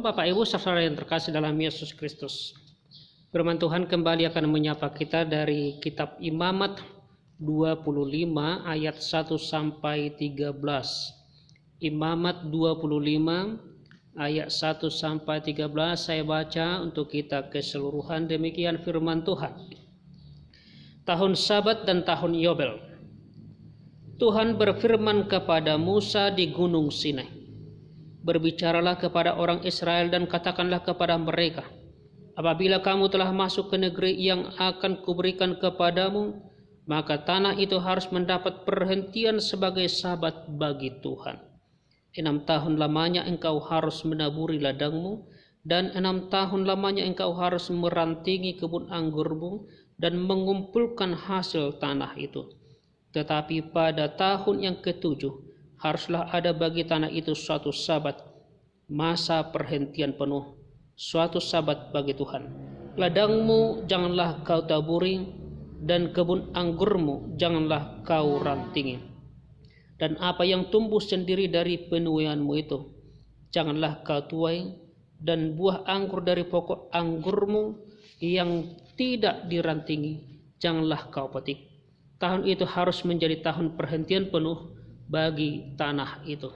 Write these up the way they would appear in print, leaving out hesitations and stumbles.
Bapak Ibu saudara yang terkasih dalam Yesus Kristus. Firman Tuhan kembali akan menyapa kita dari kitab Imamat 25 ayat 1 sampai 13. Imamat 25 ayat 1 sampai 13 saya baca untuk kita keseluruhan. Demikian firman Tuhan. Tahun Sabat dan tahun Yobel. Tuhan berfirman kepada Musa di Gunung Sinai. Berbicaralah kepada orang Israel dan katakanlah kepada mereka, apabila kamu telah masuk ke negeri yang akan kuberikan kepadamu, maka tanah itu harus mendapat perhentian sebagai sabat bagi Tuhan. 6 tahun lamanya engkau harus menaburi ladangmu, dan 6 tahun lamanya engkau harus merantingi kebun anggurmu dan mengumpulkan hasil tanah itu. Tetapi pada tahun yang ketujuh haruslah ada bagi tanah itu suatu sabat, masa perhentian penuh, suatu sabat bagi Tuhan. Ladangmu janganlah kau taburi, dan kebun anggurmu janganlah kau rantingi. Dan apa yang tumbuh sendiri dari penuaianmu itu janganlah kau tuai, dan buah anggur dari pokok anggurmu yang tidak dirantingi janganlah kau petik. Tahun itu harus menjadi tahun perhentian penuh bagi tanah itu.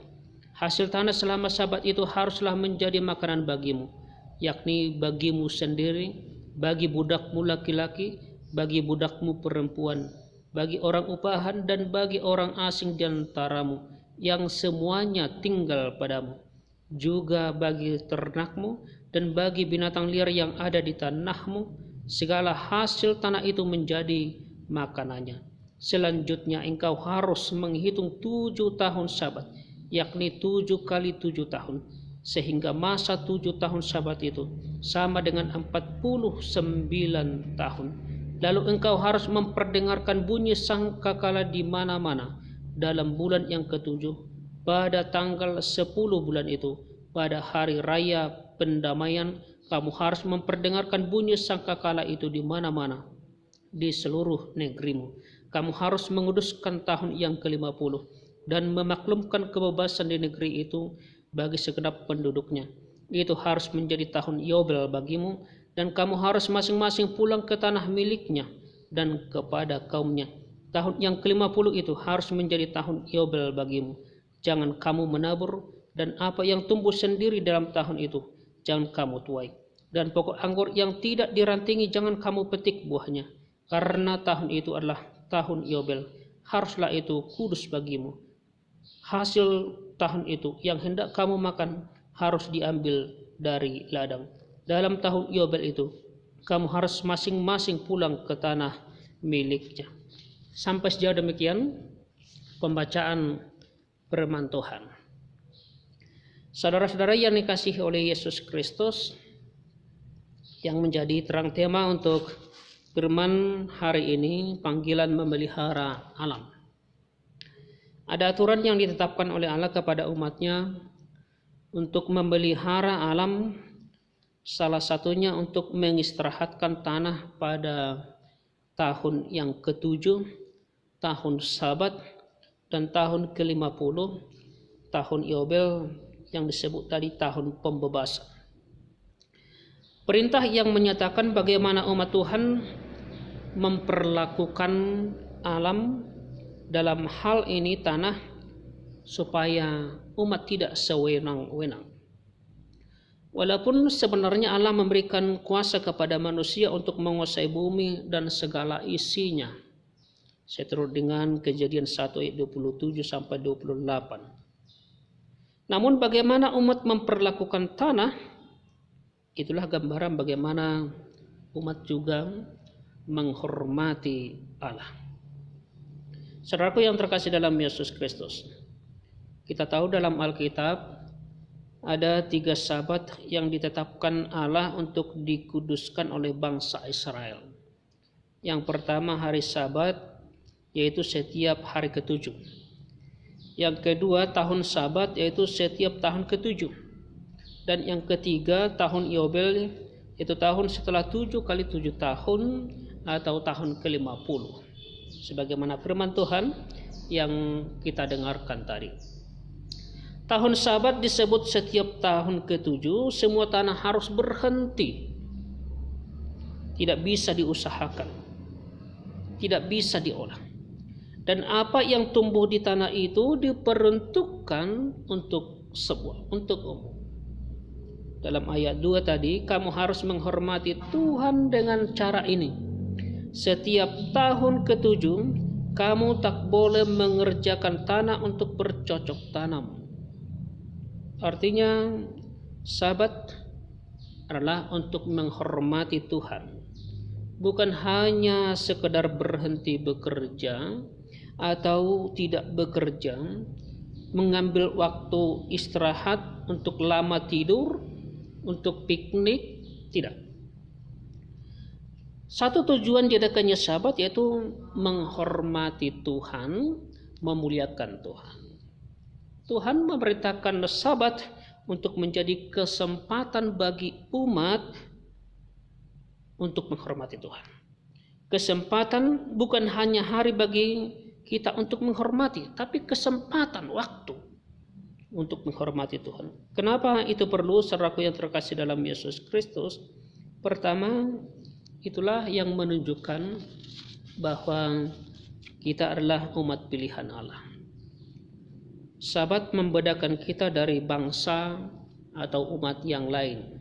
Hasil tanah selama sabat itu haruslah menjadi makanan bagimu, yakni bagimu sendiri, bagi budakmu laki-laki, bagi budakmu perempuan, bagi orang upahan dan bagi orang asing di antaramu yang semuanya tinggal padamu, juga bagi ternakmu dan bagi binatang liar yang ada di tanahmu. Segala hasil tanah itu menjadi makanannya. Selanjutnya engkau harus menghitung 7 tahun sabat, yakni 7 kali 7 tahun, sehingga masa 7 tahun sabat itu sama dengan 49 tahun. Lalu engkau harus memperdengarkan bunyi sangkakala di mana-mana dalam bulan yang ketujuh, pada tanggal 10 bulan itu, pada hari raya pendamaian, kamu harus memperdengarkan bunyi sangkakala itu di mana-mana di seluruh negerimu. Kamu harus menguduskan tahun yang ke-50 dan memaklumkan kebebasan di negeri itu bagi segenap penduduknya. Itu harus menjadi tahun Yobel bagimu, dan kamu harus masing-masing pulang ke tanah miliknya dan kepada kaumnya. Tahun yang ke-50 itu harus menjadi tahun Yobel bagimu. Jangan kamu menabur, dan apa yang tumbuh sendiri dalam tahun itu jangan kamu tuai. Dan pokok anggur yang tidak dirantingi jangan kamu petik buahnya, karena tahun itu adalah tahun Yobel, haruslah itu kudus bagimu. Hasil tahun itu yang hendak kamu makan harus diambil dari ladang. Dalam tahun Yobel itu kamu harus masing-masing pulang ke tanah miliknya. Sampai sejauh demikian pembacaan firman Tuhan. Saudara-saudara yang dikasihi oleh Yesus Kristus, yang menjadi terang tema untuk firman hari ini, panggilan memelihara alam. Ada aturan yang ditetapkan oleh Allah kepada umatnya untuk memelihara alam, salah satunya untuk mengistirahatkan tanah pada tahun yang ketujuh, tahun Sabat, dan tahun ke-50, tahun Yobel yang disebut tadi tahun pembebasan. Perintah yang menyatakan bagaimana umat Tuhan memperlakukan alam, dalam hal ini tanah, supaya umat tidak sewenang-wenang. Walaupun sebenarnya Allah memberikan kuasa kepada manusia untuk menguasai bumi dan segala isinya, seturut dengan Kejadian 1 ayat 27 sampai 28. Namun bagaimana umat memperlakukan tanah, itulah gambaran bagaimana umat juga menghormati Allah. Saudaraku yang terkasih dalam Yesus Kristus, kita tahu dalam Alkitab ada 3 sabat yang ditetapkan Allah untuk dikuduskan oleh bangsa Israel. Yang pertama hari Sabat, yaitu setiap hari ke-7. Yang kedua tahun Sabat, yaitu setiap tahun ke-7. Dan yang ketiga tahun Yobel, itu tahun setelah 7 kali 7 tahun atau tahun ke-50. Sebagaimana firman Tuhan yang kita dengarkan tadi. Tahun Sabat disebut setiap tahun ke-7 semua tanah harus berhenti. Tidak bisa diusahakan. Tidak bisa diolah. Dan apa yang tumbuh di tanah itu diperuntukkan untuk umum. Dalam ayat 2 tadi, kamu harus menghormati Tuhan dengan cara ini. Setiap tahun ke-7 kamu tak boleh mengerjakan tanah untuk bercocok tanam. Artinya Sabat adalah untuk menghormati Tuhan. Bukan hanya sekedar berhenti bekerja atau tidak bekerja, mengambil waktu istirahat untuk lama tidur, untuk piknik, tidak. Satu tujuan diadakannya Sabat yaitu menghormati Tuhan, memuliakan Tuhan. Tuhan memerintahkan Sabat untuk menjadi kesempatan bagi umat untuk menghormati Tuhan. Kesempatan bukan hanya hari bagi kita untuk menghormati, tapi kesempatan waktu untuk menghormati Tuhan. Kenapa itu perlu, saudaraku yang terkasih dalam Yesus Kristus? Pertama, itulah yang menunjukkan bahwa kita adalah umat pilihan Allah. Sabat membedakan kita dari bangsa atau umat yang lain.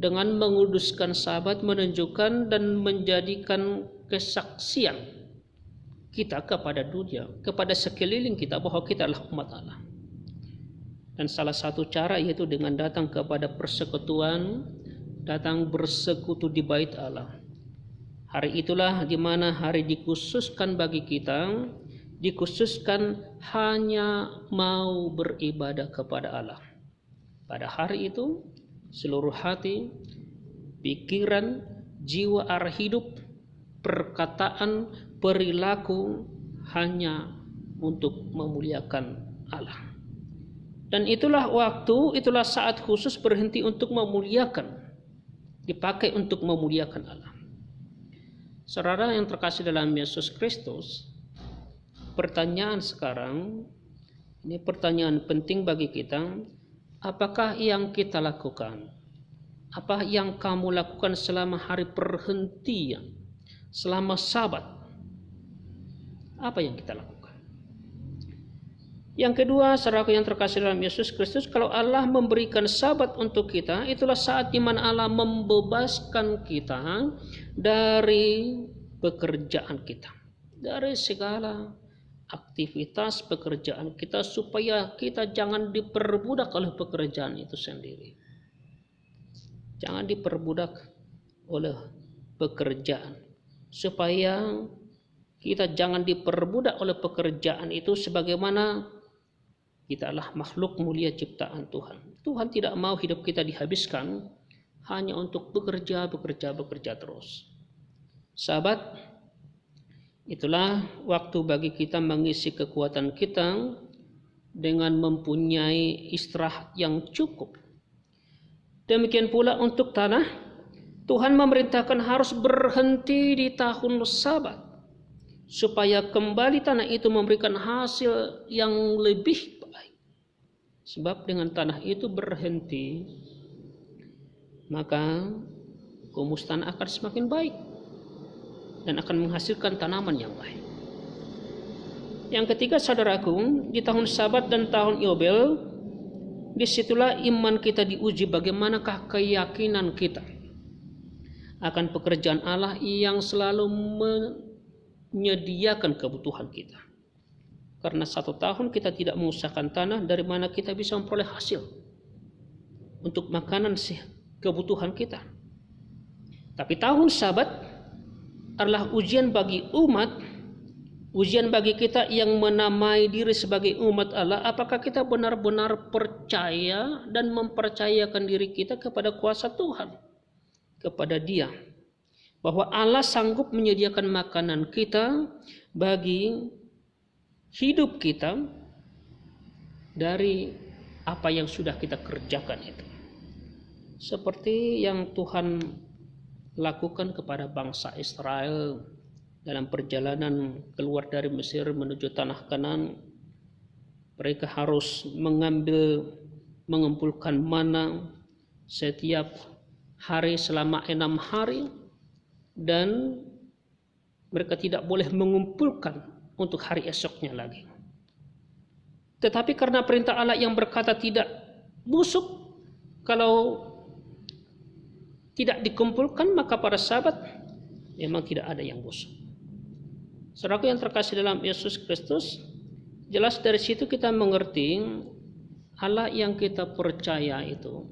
Dengan menguduskan Sabat menunjukkan dan menjadikan kesaksian kita kepada dunia, kepada sekeliling kita bahwa kita adalah umat Allah. Dan salah satu cara yaitu dengan datang kepada persekutuan, datang bersekutu di bait Allah. Hari itulah di mana hari dikhususkan bagi kita, dikhususkan hanya mau beribadah kepada Allah. Pada hari itu seluruh hati, pikiran, jiwa, arah hidup, perkataan, perilaku hanya untuk memuliakan Allah. Dan itulah waktu, itulah saat khusus berhenti untuk memuliakan, dipakai untuk memuliakan Allah. Saudara yang terkasih dalam Yesus Kristus, pertanyaan sekarang, ini pertanyaan penting bagi kita. Apakah yang kita lakukan? Apa yang kamu lakukan selama hari perhentian, selama Sabat? Apa yang kita lakukan? Yang kedua, saudaraku yang terkasih dalam Yesus Kristus, kalau Allah memberikan Sabat untuk kita, itulah saat di mana Allah membebaskan kita dari pekerjaan kita, dari segala aktivitas pekerjaan kita, supaya kita jangan diperbudak oleh pekerjaan itu sendiri. Jangan diperbudak oleh pekerjaan, supaya kita jangan diperbudak oleh pekerjaan itu, sebagaimana kita adalah makhluk mulia ciptaan Tuhan. Tuhan tidak mau hidup kita dihabiskan hanya untuk bekerja terus. Sahabat, itulah waktu bagi kita mengisi kekuatan kita dengan mempunyai istirahat yang cukup. Demikian pula untuk tanah, Tuhan memerintahkan harus berhenti di tahun Sabat, supaya kembali tanah itu memberikan hasil yang lebih baik. Sebab dengan tanah itu berhenti, maka humus tanah akan semakin baik dan akan menghasilkan tanaman yang baik. Yang ketiga, saudaraku, di tahun Sabat dan tahun Yobel, disitulah iman kita diuji, bagaimanakah keyakinan kita akan pekerjaan Allah yang selalu menyediakan kebutuhan kita. Karena 1 tahun kita tidak mengusahakan tanah, dari mana kita bisa memperoleh hasil untuk makanan kebutuhan kita. Tapi tahun Sabat adalah ujian bagi umat, ujian bagi kita yang menamai diri sebagai umat Allah. Apakah kita benar-benar percaya dan mempercayakan diri kita kepada kuasa Tuhan, kepada Dia, bahwa Allah sanggup menyediakan makanan kita bagi hidup kita dari apa yang sudah kita kerjakan itu. Seperti yang Tuhan lakukan kepada bangsa Israel dalam perjalanan keluar dari Mesir menuju tanah Kanaan. Mereka harus mengumpulkan mana setiap hari selama 6 hari, dan mereka tidak boleh mengumpulkan untuk hari esoknya lagi. Tetapi karena perintah Allah yang berkata tidak busuk, kalau tidak dikumpulkan maka pada Sabat memang tidak ada yang busuk. Saudaraku yang terkasih dalam Yesus Kristus, jelas dari situ kita mengerti Allah yang kita percaya itu,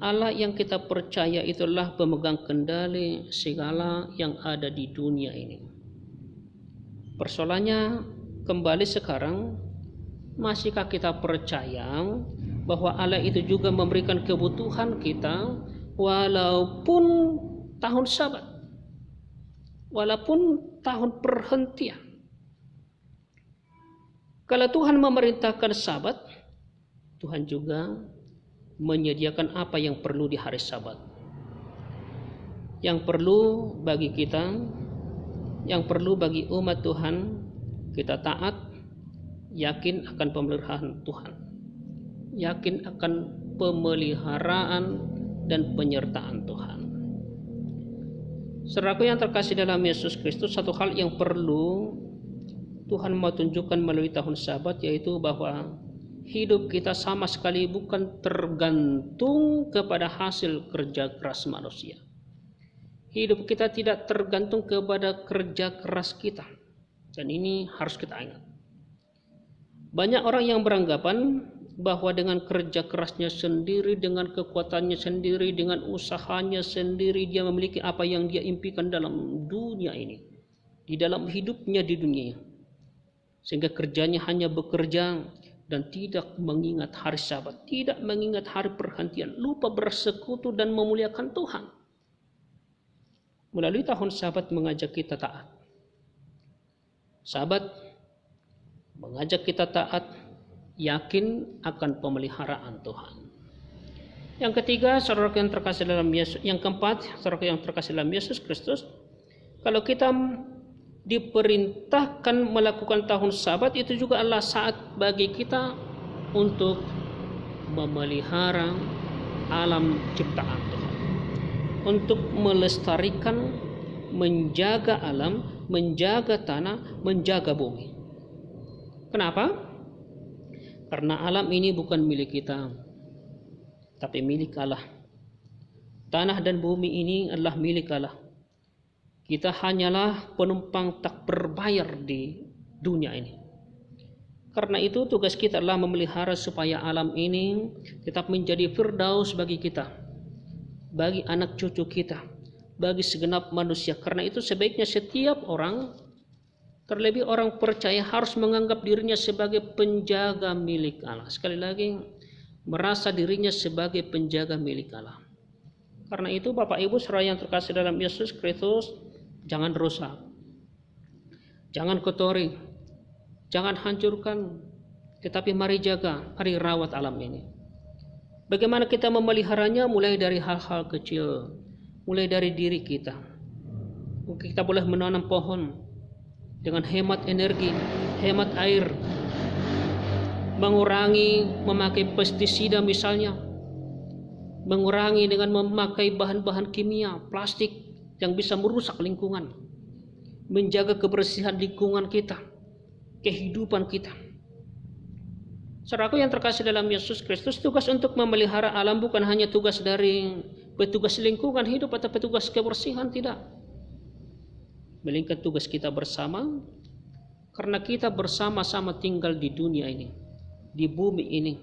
Allah yang kita percaya itulah pemegang kendali segala yang ada di dunia ini. Persoalannya kembali sekarang, masihkah kita percaya bahwa Allah itu juga memberikan kebutuhan kita walaupun tahun Sabat, walaupun tahun perhentian? Kalau Tuhan memerintahkan Sabat, Tuhan juga menyediakan apa yang perlu di hari Sabat. Yang perlu bagi kita, yang perlu bagi umat Tuhan, kita taat, yakin akan pemeliharaan Tuhan, yakin akan pemeliharaan dan penyertaan Tuhan. Saudaraku yang terkasih dalam Yesus Kristus, satu hal yang perlu Tuhan mau tunjukkan melalui tahun Sabat, yaitu bahwa hidup kita sama sekali bukan tergantung kepada hasil kerja keras manusia. Hidup kita tidak tergantung kepada kerja keras kita. Dan ini harus kita ingat. Banyak orang yang beranggapan bahwa dengan kerja kerasnya sendiri, dengan kekuatannya sendiri, dengan usahanya sendiri, dia memiliki apa yang dia impikan dalam dunia ini, di dalam hidupnya di dunia. Sehingga kerjanya hanya bekerja dan tidak mengingat hari Sabat, tidak mengingat hari perhentian, lupa bersekutu dan memuliakan Tuhan. Melalui tahun Sabat mengajak kita taat. Sabat mengajak kita taat, yakin akan pemeliharaan Tuhan. Yang ketiga, saudara yang terkasih dalam Yesus, yang keempat, saudara yang terkasih dalam Yesus Kristus, kalau kita diperintahkan melakukan tahun Sabat, itu juga adalah saat bagi kita untuk memelihara alam ciptaan Tuhan, untuk melestarikan, menjaga alam, menjaga tanah, menjaga bumi. Kenapa? Karena alam ini bukan milik kita, tapi milik Allah. Tanah dan bumi ini adalah milik Allah. Kita hanyalah penumpang tak berbayar di dunia ini. Karena itu tugas kita adalah memelihara supaya alam ini tetap menjadi firdaus bagi kita, bagi anak cucu kita, bagi segenap manusia. Karena itu sebaiknya setiap orang, terlebih orang percaya, harus menganggap dirinya sebagai penjaga milik Allah. Sekali lagi, merasa dirinya sebagai penjaga milik Allah. Karena itu Bapak Ibu saudara yang terkasih dalam Yesus Kristus, jangan rusak, jangan kotori, jangan hancurkan, tetapi mari jaga, mari rawat alam ini. Bagaimana kita memeliharanya? Mulai dari hal-hal kecil, mulai dari diri kita. Mungkin kita boleh menanam pohon dengan hemat energi, hemat air, mengurangi memakai pestisida misalnya, mengurangi dengan memakai bahan-bahan kimia, plastik yang bisa merusak lingkungan, menjaga kebersihan lingkungan kita, kehidupan kita. Saudaraku yang terkasih dalam Yesus Kristus, tugas untuk memelihara alam bukan hanya tugas dari petugas lingkungan hidup atau petugas kebersihan, tidak. Melainkan tugas kita bersama, karena kita bersama-sama tinggal di dunia ini, di bumi ini,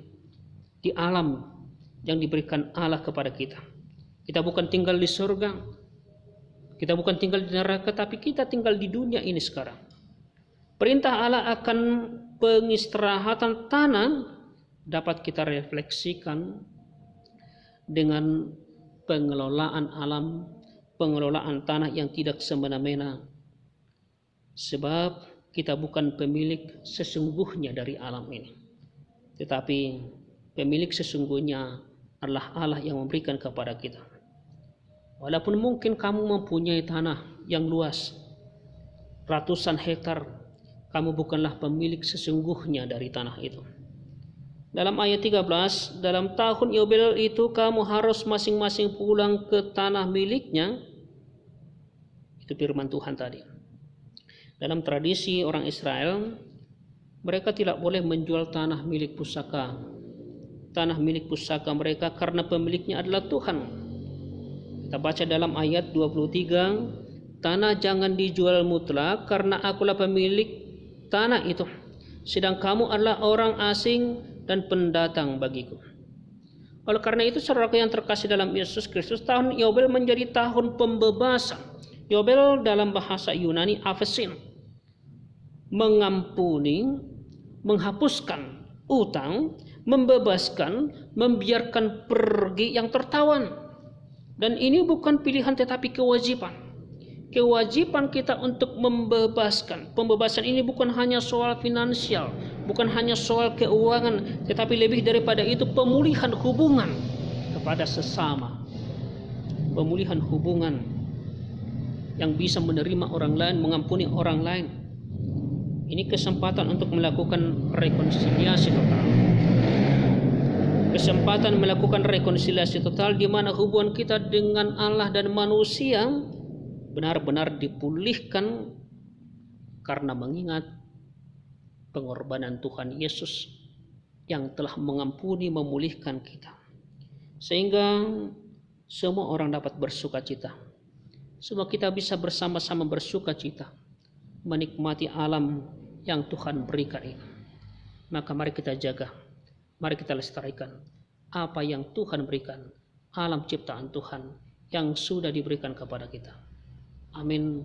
di alam yang diberikan Allah kepada kita. Kita bukan tinggal di surga, kita bukan tinggal di neraka, tapi kita tinggal di dunia ini sekarang. Perintah Allah akan pengistirahatan tanah dapat kita refleksikan dengan pengelolaan alam, pengelolaan tanah yang tidak semena-mena. Sebab kita bukan pemilik sesungguhnya dari alam ini, tetapi pemilik sesungguhnya adalah Allah yang memberikan kepada kita. Walaupun mungkin kamu mempunyai tanah yang luas, ratusan hektar, kamu bukanlah pemilik sesungguhnya dari tanah itu. dalam ayat 13, dalam tahun Yobel itu kamu harus masing-masing pulang ke tanah miliknya. Itu firman Tuhan tadi. Dalam tradisi orang Israel, mereka tidak boleh menjual tanah milik pusaka. Tanah milik pusaka mereka karena pemiliknya adalah Tuhan. Kita baca dalam ayat 23, tanah jangan dijual mutlak karena akulah pemilik tanah itu. Sedang kamu adalah orang asing dan pendatang bagiku. Oleh karena itu, saudara yang terkasih dalam Yesus Kristus, tahun Yobel menjadi tahun pembebasan. Yobel dalam bahasa Yunani aphesin, mengampuni, menghapuskan utang, membebaskan, membiarkan pergi yang tertawan. Dan ini bukan pilihan tetapi kewajiban. Kewajiban kita untuk membebaskan. Pembebasan ini bukan hanya soal finansial, bukan hanya soal keuangan, tetapi lebih daripada itu pemulihan hubungan kepada sesama. Pemulihan hubungan yang bisa menerima orang lain, mengampuni orang lain. Ini kesempatan untuk melakukan rekonsiliasi total. Kesempatan melakukan rekonsiliasi total di mana hubungan kita dengan Allah dan manusia benar-benar dipulihkan karena mengingat pengorbanan Tuhan Yesus yang telah mengampuni, memulihkan kita. Sehingga semua orang dapat bersuka cita. Semua kita bisa bersama-sama bersuka cita, menikmati alam yang Tuhan berikan ini. Maka mari kita jaga, mari kita lestarikan apa yang Tuhan berikan, alam ciptaan Tuhan yang sudah diberikan kepada kita. Amin.